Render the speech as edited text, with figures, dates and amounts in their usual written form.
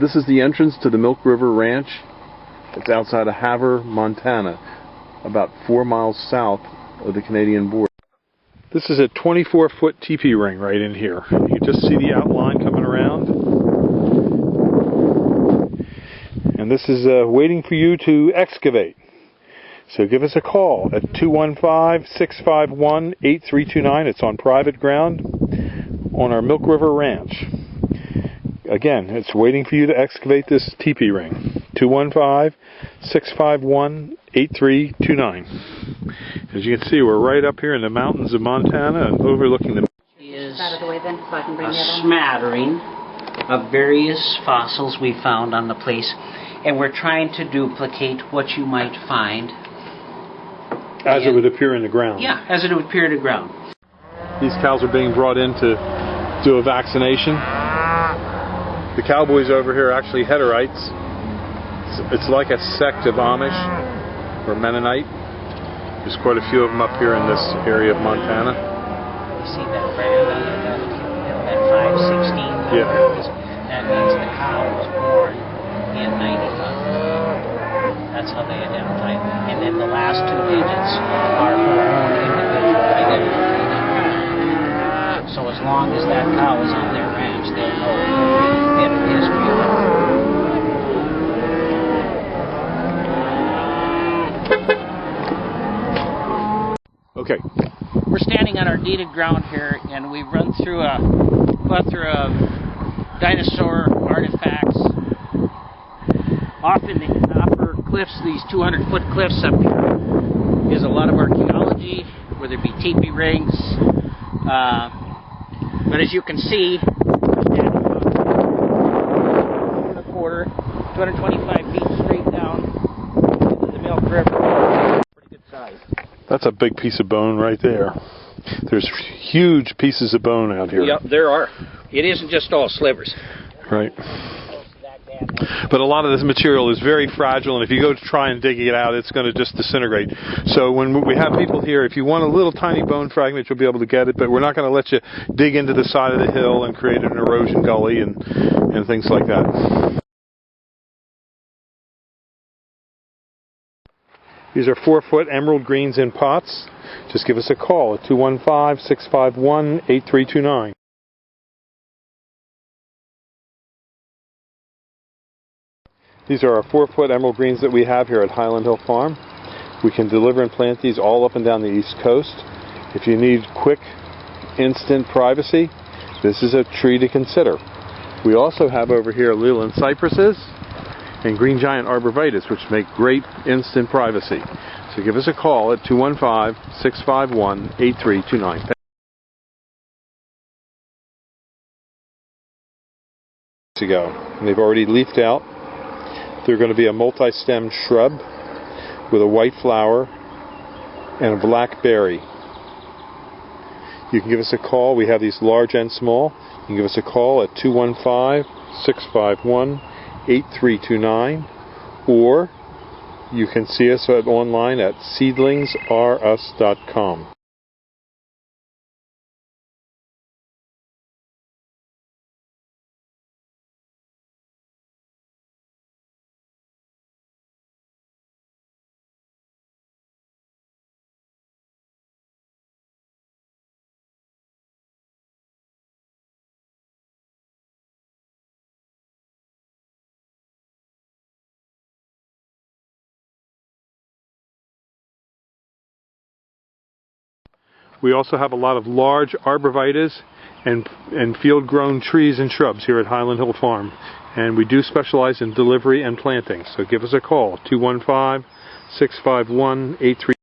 This is the entrance to the Milk River Ranch. It's outside of Havre, Montana, about 4 miles south of the Canadian border. This is a 24-foot teepee ring right in here. You can just see the outline coming around. And this is waiting for you to excavate. So give us a call at 215-651-8329. It's on private ground on our Milk River Ranch. Again, it's waiting for you to excavate this teepee ring. 215-651-8329. As you can see, we're right up here in the mountains of Montana and overlooking the... Is a smattering of various fossils we found on the place, and we're trying to duplicate what you might find. As it would appear in the ground. Yeah, as it would appear in the ground. These cows are being brought in to do a vaccination. The cowboys over here are actually Hutterites. It's like a sect of Amish or Mennonite. There's quite a few of them up here in this area of Montana. You see that brand, that 516? Yeah. That means the cow was born in 95. That's how they identify it. And then the last two digits are for our own individual identification. So as long as that cow is on their ranch, they'll know a bit of history of it. Okay. We're standing on our deeded ground here, and we've run through a plethora of dinosaur artifacts. Off in the upper cliffs, these 200-foot cliffs up here, is a lot of archaeology, whether it be teepee rings. But as you can see, we're standing about 225 feet straight down into the Milk River. Pretty good size. That's a big piece of bone right there. There's huge pieces of bone out here. Yep, there are. It isn't just all slivers. Right. But a lot of this material is very fragile, and if you go to try and dig it out, it's going to just disintegrate. So when we have people here, if you want a little tiny bone fragment, you'll be able to get it, but we're not going to let you dig into the side of the hill and create an erosion gully and things like that. These are 4-foot emerald greens in pots. Just give us a call at 215-651-8329. These are our 4-foot emerald greens that we have here at Highland Hill Farm. We can deliver and plant these all up and down the East Coast. If you need quick, instant privacy, this is a tree to consider. We also have over here Leland cypresses and green giant arborvitae, which make great instant privacy. So give us a call at 215-651-8329. Ago, and they've already leafed out. They're going to be a multi-stemmed shrub with a white flower and a black berry. You can give us a call. We have these large and small. You can give us a call at 215-651-8329, or you can see us online at seedlingsrus.com. We also have a lot of large arborvitaes and field-grown trees and shrubs here at Highland Hill Farm. And we do specialize in delivery and planting. So give us a call, 215-651-8329.